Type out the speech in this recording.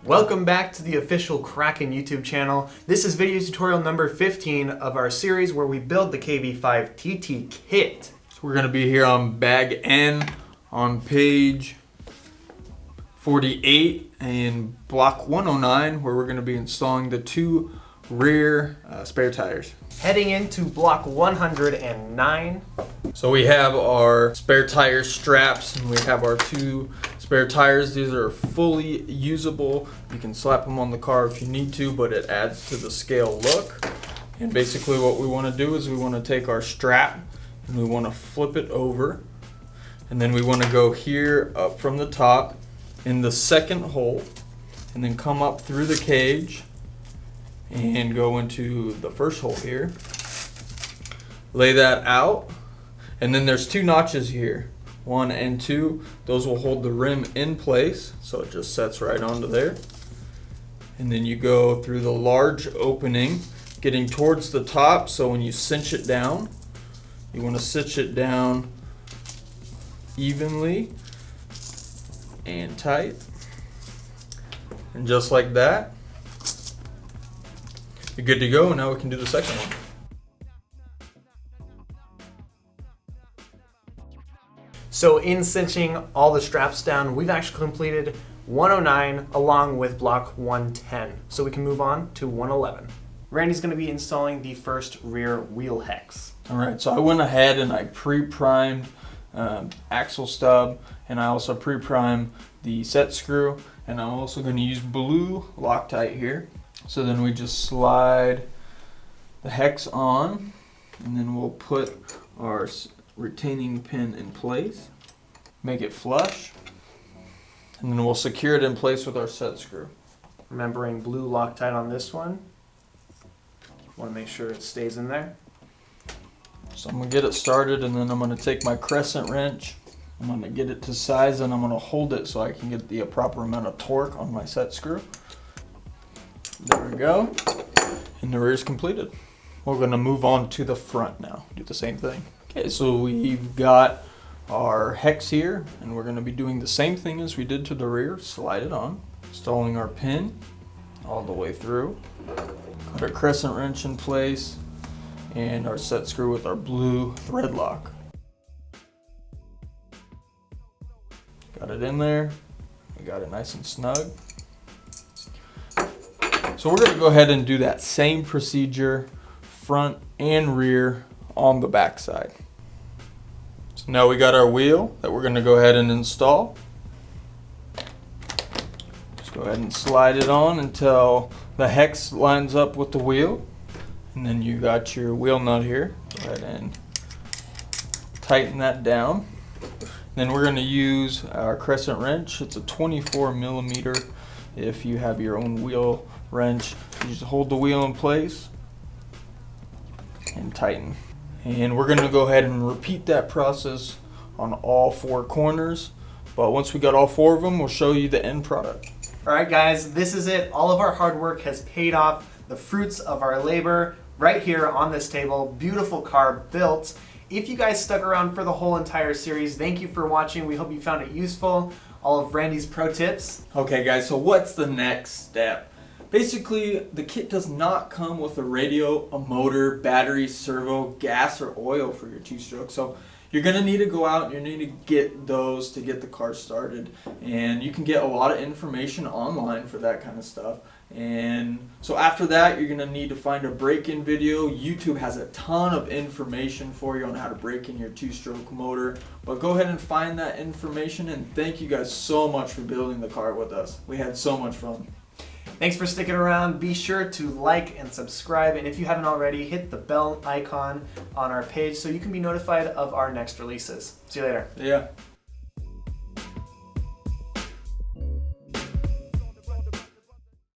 Welcome back to the official Kraken YouTube channel. This is video tutorial number 15 of our series where we build the KV5TT Kit. So we're going to be here on bag N on page 48 and block 109 where we're going to be installing the two rear spare tires. Heading into block 109. So we have our spare tire straps and we have our two spare tires. These are fully usable. You can slap them on the car if you need to, but it adds to the scale look. And basically what we want to do is we want to take our strap and we want to flip it over. And then we want to go here up from the top in the second hole and then come up through the cage and go into the first hole here. Lay that out. And then there's two notches here, 1 and 2. Those will hold the rim in place, so it just sets right onto there. And then you go through the large opening, getting towards the top, so when you cinch it down, you want to cinch it down evenly and tight. And just like that, you're good to go. Now we can do the second one. So in cinching all the straps down, we've actually completed 109 along with block 110. So we can move on to 111. Randy's going to be installing the first rear wheel hex. All right, so I went ahead and I pre-primed axle stub, and I also pre-primed the set screw, and I'm also going to use blue Loctite here. So then we just slide the hex on, and then we'll put our retaining pin in place, make it flush, and then we'll secure it in place with our set screw. Remembering blue Loctite on this one. Want to make sure it stays in there. So I'm going to get it started, and then I'm going to take my crescent wrench, I'm going to get it to size, and I'm going to hold it so I can get the proper amount of torque on my set screw. There we go, and the rear is completed. We're going to move on to the front now, do the same thing. Okay, so we've got our hex here, and we're going to be doing the same thing as we did to the rear. Slide it on, installing our pin all the way through, put our crescent wrench in place, and our set screw with our blue thread lock. Got it in there, we got it nice and snug. So we're going to go ahead and do that same procedure, front and rear, on the back side. So now we got our wheel that we're going to go ahead and install. Just go ahead and slide it on until the hex lines up with the wheel, and then you got your wheel nut here. Go ahead and tighten that down. Then we're going to use our crescent wrench. It's a 24 millimeter. If you have your own wheel wrench, you just hold the wheel in place and tighten. And we're going to go ahead and repeat that process on all 4 corners. But once we got all 4 of them, we'll show you the end product. All right, guys, this is it. All of our hard work has paid off. The fruits of our labor right here on this table. Beautiful car built. If you guys stuck around for the whole entire series, thank you for watching. We hope you found it useful. All of Randy's pro tips. Okay, guys, so what's the next step? Basically, the kit does not come with a radio, a motor, battery, servo, gas, or oil for your 2-stroke. So you're going to need to go out and you need to get those to get the car started. And you can get a lot of information online for that kind of stuff. And so after that, you're going to need to find a break-in video. YouTube has a ton of information for you on how to break in your 2-stroke motor. But go ahead and find that information, and thank you guys so much for building the car with us. We had so much fun. Thanks for sticking around. Be sure to like and subscribe, and if you haven't already, hit the bell icon on our page so you can be notified of our next releases. See you later. Yeah.